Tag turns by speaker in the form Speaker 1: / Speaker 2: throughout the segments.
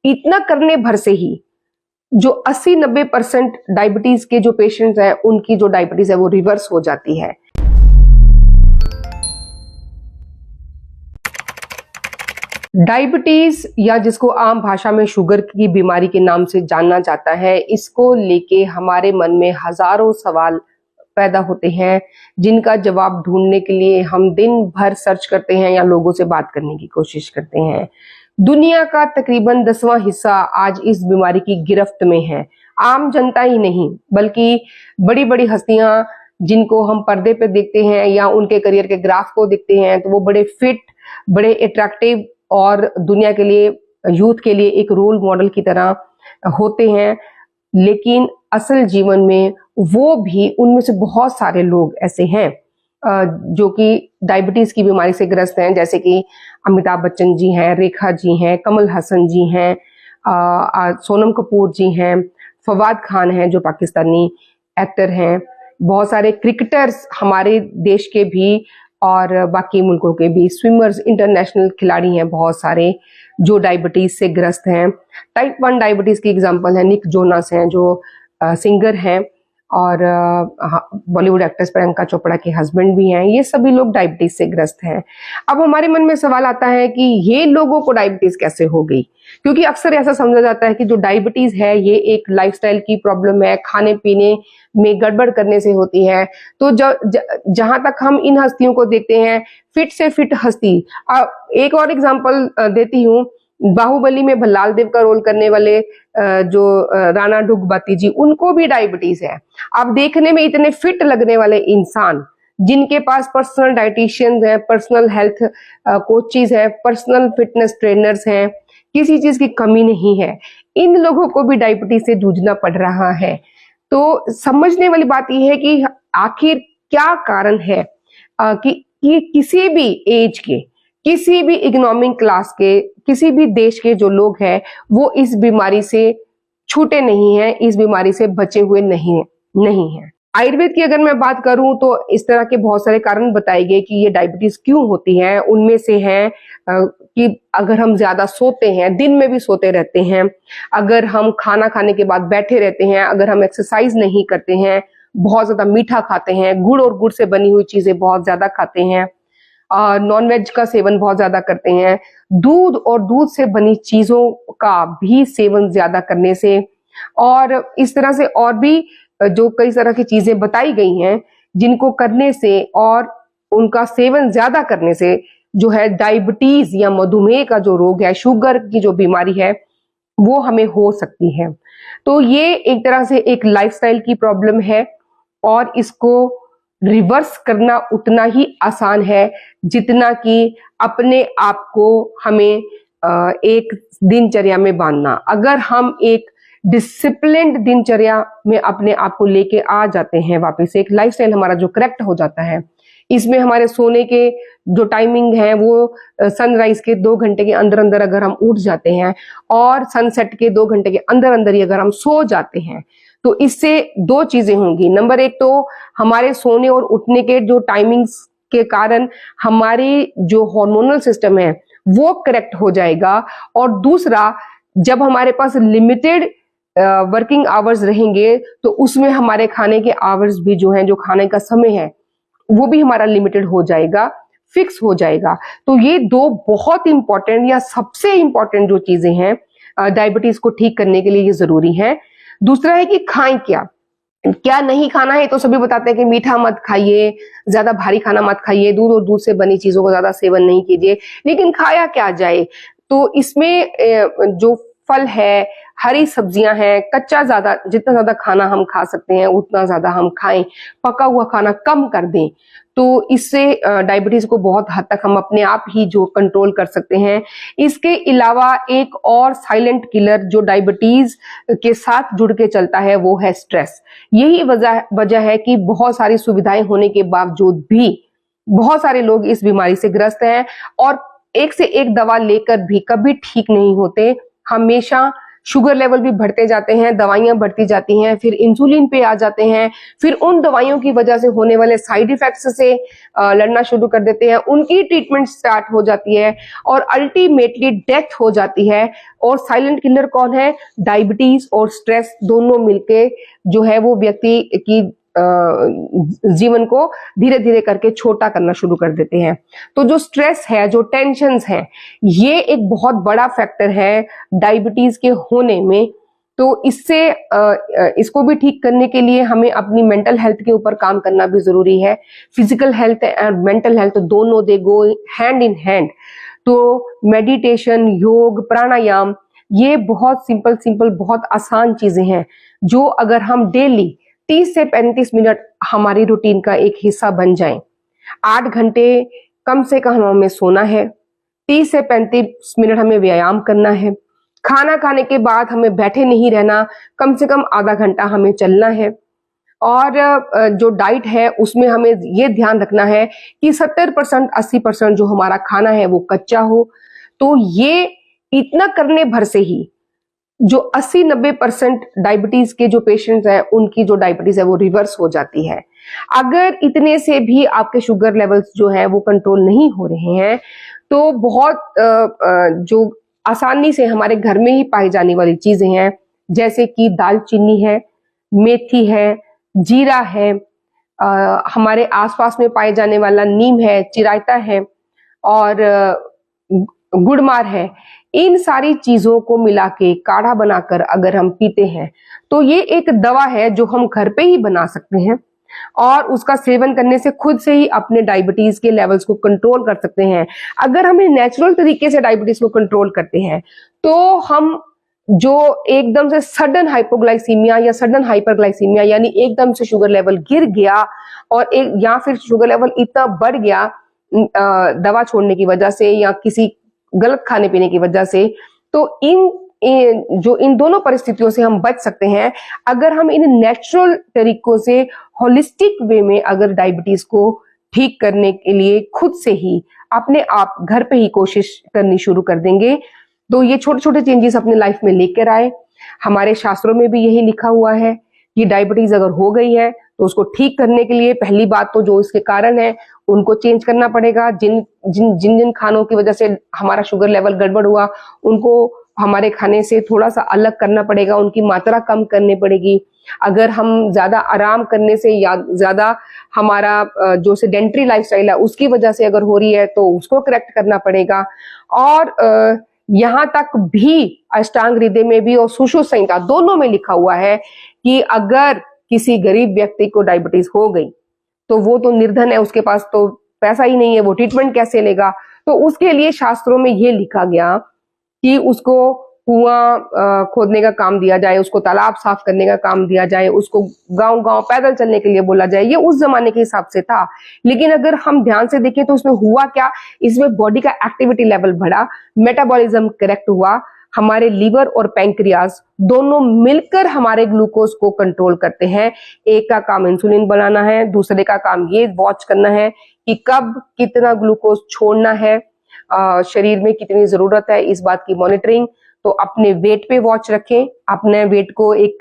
Speaker 1: इतना करने भर से ही जो 80-90% डायबिटीज के जो पेशेंट्स हैं उनकी जो डायबिटीज है वो रिवर्स हो जाती है। डायबिटीज या जिसको आम भाषा में शुगर की बीमारी के नाम से जाना जाता है, इसको लेके हमारे मन में हजारों सवाल पैदा होते हैं जिनका जवाब ढूंढने के लिए हम दिन भर सर्च करते हैं या लोगों से बात करने की कोशिश करते हैं। दुनिया का तकरीबन 10वां हिस्सा आज इस बीमारी की गिरफ्त में है। आम जनता ही नहीं बल्कि बड़ी बड़ी हस्तियां जिनको हम पर्दे पे देखते हैं या उनके करियर के ग्राफ को देखते हैं तो वो बड़े फिट, बड़े अट्रैक्टिव और दुनिया के लिए, यूथ के लिए एक रोल मॉडल की तरह होते हैं, लेकिन असल जीवन में वो भी उनमें से बहुत सारे लोग ऐसे हैं जो कि डायबिटीज की बीमारी से ग्रस्त हैं, जैसे कि अमिताभ बच्चन जी हैं, रेखा जी हैं, कमल हसन जी हैं, सोनम कपूर जी हैं, फवाद खान हैं जो पाकिस्तानी एक्टर हैं, बहुत सारे क्रिकेटर्स हमारे देश के भी और बाकी मुल्कों के भी, स्विमर्स, इंटरनेशनल खिलाड़ी हैं बहुत सारे जो डायबिटीज से ग्रस्त हैं। टाइप 1 डायबिटीज की एग्जांपल है निक जोनास हैं जो सिंगर हैं और बॉलीवुड एक्ट्रेस प्रियंका चोपड़ा के हस्बैंड भी हैं। ये सभी लोग डायबिटीज से ग्रस्त हैं। अब हमारे मन में सवाल आता है कि ये लोगों को डायबिटीज कैसे हो गई, क्योंकि अक्सर ऐसा समझा जाता है कि जो डायबिटीज है ये एक लाइफस्टाइल की प्रॉब्लम है, खाने पीने में गड़बड़ करने से होती है। तो जहां तक हम इन हस्तियों को देखते हैं, फिट से फिट हस्ती, एक और एग्जांपल देती हूँ, बाहुबली में भल्लाल देव का रोल करने वाले जो राणा डुगबाती जी, उनको भी डायबिटीज है। अब देखने में इतने फिट लगने वाले इंसान जिनके पास पर्सनल डाइटिशियंस हैं, पर्सनल हेल्थ कोचेज हैं, पर्सनल फिटनेस ट्रेनर्स हैं, किसी चीज की कमी नहीं है, इन लोगों को भी डायबिटीज से जूझना पड़ रहा है। तो समझने वाली बात यह है कि आखिर क्या कारण है कि किसी भी एज के, किसी भी इकोनॉमिक क्लास के, किसी भी देश के जो लोग हैं वो इस बीमारी से छूटे नहीं हैं, इस बीमारी से बचे हुए नहीं हैं। आयुर्वेद की अगर मैं बात करूं तो इस तरह के बहुत सारे कारण बताए गए कि ये डायबिटीज क्यों होती है। उनमें से है कि अगर हम ज्यादा सोते हैं, दिन में भी सोते रहते हैं, अगर हम खाना खाने के बाद बैठे रहते हैं, अगर हम एक्सरसाइज नहीं करते हैं, बहुत ज्यादा मीठा खाते हैं, गुड़ और गुड़ से बनी हुई चीजें बहुत ज्यादा खाते हैं, नॉनवेज का सेवन बहुत ज्यादा करते हैं, दूध और दूध से बनी चीजों का भी सेवन ज्यादा करने से, और इस तरह से और भी जो कई तरह की चीजें बताई गई हैं जिनको करने से और उनका सेवन ज्यादा करने से जो है डायबिटीज या मधुमेह का जो रोग है, शुगर की जो बीमारी है, वो हमें हो सकती है। तो ये एक तरह से एक लाइफस्टाइल की प्रॉब्लम है और इसको रिवर्स करना उतना ही आसान है जितना कि अपने आप को हमें एक दिनचर्या में बांधना। अगर हम एक डिसिप्लिन्ड दिनचर्या में अपने आप को लेके आ जाते हैं, वापस एक लाइफस्टाइल हमारा जो करेक्ट हो जाता है, इसमें हमारे सोने के जो टाइमिंग है वो सनराइज के 2 घंटे के अंदर अंदर अगर हम उठ जाते हैं और सनसेट के 2 घंटे के अंदर अंदर ही अगर हम सो जाते हैं तो इससे 2 चीजें होंगी। नंबर 1 तो हमारे सोने और उठने के जो टाइमिंग्स के कारण हमारी जो हार्मोनल सिस्टम है वो करेक्ट हो जाएगा, और दूसरा जब हमारे पास लिमिटेड वर्किंग आवर्स रहेंगे तो उसमें हमारे खाने के आवर्स भी जो हैं, जो खाने का समय है वो भी हमारा लिमिटेड हो जाएगा, फिक्स हो जाएगा। तो ये 2 बहुत इंपॉर्टेंट या सबसे इंपॉर्टेंट जो चीजें हैं डायबिटीज को ठीक करने के लिए ये जरूरी है। दूसरा है कि खाएं क्या नहीं खाना है। तो सभी बताते हैं कि मीठा मत खाइए, ज्यादा भारी खाना मत खाइए, दूध और दूध से बनी चीजों को ज्यादा सेवन नहीं कीजिए, लेकिन खाया क्या जाए? तो इसमें जो फल है, हरी सब्जियां हैं, कच्चा ज्यादा, जितना ज्यादा खाना हम खा सकते हैं उतना ज्यादा हम खाएं, पका हुआ खाना कम कर दें। तो इससे डायबिटीज को बहुत हद तक हम अपने आप ही जो कंट्रोल कर सकते हैं। इसके अलावा एक और साइलेंट किलर जो डायबिटीज के साथ जुड़ के चलता है वो है स्ट्रेस। यही वजह है कि बहुत सारी सुविधाएं होने के बावजूद भी बहुत सारे लोग इस बीमारी से ग्रस्त हैं और एक से एक दवा लेकर भी कभी ठीक नहीं होते। हमेशा शुगर लेवल भी बढ़ते जाते हैं, दवाइयां बढ़ती जाती हैं, फिर इंसुलिन पे आ जाते हैं, फिर उन दवाइयों की वजह से होने वाले साइड इफेक्ट्स से लड़ना शुरू कर देते हैं, उनकी ट्रीटमेंट स्टार्ट हो जाती है और अल्टीमेटली डेथ हो जाती है। और साइलेंट किलर कौन है? डायबिटीज और स्ट्रेस दोनों मिलके जो है वो व्यक्ति की जीवन को धीरे धीरे करके छोटा करना शुरू कर देते हैं। तो जो स्ट्रेस है, जो टेंशन्स हैं, ये एक बहुत बड़ा फैक्टर है डायबिटीज के होने में। तो इससे इसको भी ठीक करने के लिए हमें अपनी मेंटल हेल्थ के ऊपर काम करना भी जरूरी है। फिजिकल हेल्थ और मेंटल हेल्थ दोनों दे गो हैंड इन हैंड। तो मेडिटेशन, योग, प्राणायाम, ये बहुत सिंपल बहुत आसान चीजें हैं जो अगर हम डेली 30 से 35 मिनट हमारी रूटीन का एक हिस्सा बन जाएं। 8 घंटे कम से कम हमें सोना है, 30 से 35 मिनट हमें व्यायाम करना है, खाना खाने के बाद हमें बैठे नहीं रहना, कम से कम आधा घंटा हमें चलना है। और जो डाइट है उसमें हमें ये ध्यान रखना है कि 70% 80% जो हमारा खाना है वो कच्चा हो। तो ये इतना करने भर से ही जो 80-90% डायबिटीज के जो पेशेंट्स हैं उनकी जो डायबिटीज है वो रिवर्स हो जाती है। अगर इतने से भी आपके शुगर लेवल्स जो है वो कंट्रोल नहीं हो रहे हैं तो बहुत जो आसानी से हमारे घर में ही पाई जाने वाली चीजें हैं, जैसे कि दालचीनी है, मेथी है, जीरा है, हमारे आसपास में पाए जाने वाला नीम है, चिरायता है और गुड़मार है। इन सारी चीजों को मिला के काढ़ा बनाकर अगर हम पीते हैं तो ये एक दवा है जो हम घर पे ही बना सकते हैं और उसका सेवन करने से खुद से ही अपने डायबिटीज के लेवल्स को कंट्रोल कर सकते हैं। अगर हमें नेचुरल तरीके से डायबिटीज को कंट्रोल करते हैं तो हम जो एकदम से सडन हाइपोग्लाइसीमिया या सडन हाइपरग्लाइसीमिया यानी एकदम से शुगर लेवल गिर गया और एक या फिर शुगर लेवल इतना बढ़ गया दवा छोड़ने की वजह से या किसी गलत खाने पीने की वजह से, तो इन दोनों परिस्थितियों से हम बच सकते हैं अगर हम इन नेचुरल तरीकों से होलिस्टिक वे में अगर डायबिटीज को ठीक करने के लिए खुद से ही अपने आप घर पे ही कोशिश करनी शुरू कर देंगे। तो ये छोटे छोटे चेंजेस अपने लाइफ में लेकर आए। हमारे शास्त्रों में भी यही लिखा हुआ है कि डायबिटीज अगर हो गई है तो उसको ठीक करने के लिए पहली बात तो जो इसके कारण है उनको चेंज करना पड़ेगा। जिन जिन जिन जिन खानों की वजह से हमारा शुगर लेवल गड़बड़ हुआ उनको हमारे खाने से थोड़ा सा अलग करना पड़ेगा, उनकी मात्रा कम करनी पड़ेगी। अगर हम ज्यादा आराम करने से या ज्यादा हमारा जो सेडेंट्री लाइफस्टाइल है उसकी वजह से अगर हो रही है तो उसको करेक्ट करना पड़ेगा। और यहाँ तक भी अष्टांग हृदय में भी और सुश्रुत संहिता दोनों में लिखा हुआ है कि अगर किसी गरीब व्यक्ति को डायबिटीज हो गई तो वो तो निर्धन है, उसके पास तो पैसा ही नहीं है, वो ट्रीटमेंट कैसे लेगा। तो उसके लिए शास्त्रों में ये लिखा गया कि उसको कुआं खोदने का काम दिया जाए, उसको तालाब साफ करने का काम दिया जाए, उसको गांव गांव पैदल चलने के लिए बोला जाए। ये उस जमाने के हिसाब से था, लेकिन अगर हम ध्यान से देखें तो इसमें हुआ क्या, इसमें बॉडी का एक्टिविटी लेवल बढ़ा, मेटाबॉलिज्म करेक्ट हुआ, हमारे लीवर और पैंक्रियाज दोनों मिलकर हमारे ग्लूकोज को कंट्रोल करते हैं। एक का काम इंसुलिन बनाना है, दूसरे का काम ये वॉच करना है कि कब कितना ग्लूकोज छोड़ना है, शरीर में कितनी जरूरत है, इस बात की मॉनिटरिंग। तो अपने वेट पे वॉच रखें, अपने वेट को एक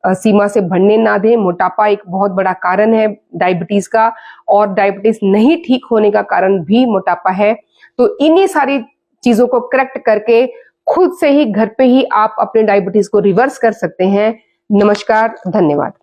Speaker 1: सीमा से बढ़ने ना दें। मोटापा एक बहुत बड़ा कारण है डायबिटीज का और डायबिटीज नहीं ठीक होने का कारण भी मोटापा है। तो इन्हीं सारी चीजों को करेक्ट करके खुद से ही घर पे ही आप अपने डायबिटीज को रिवर्स कर सकते हैं। नमस्कार, धन्यवाद।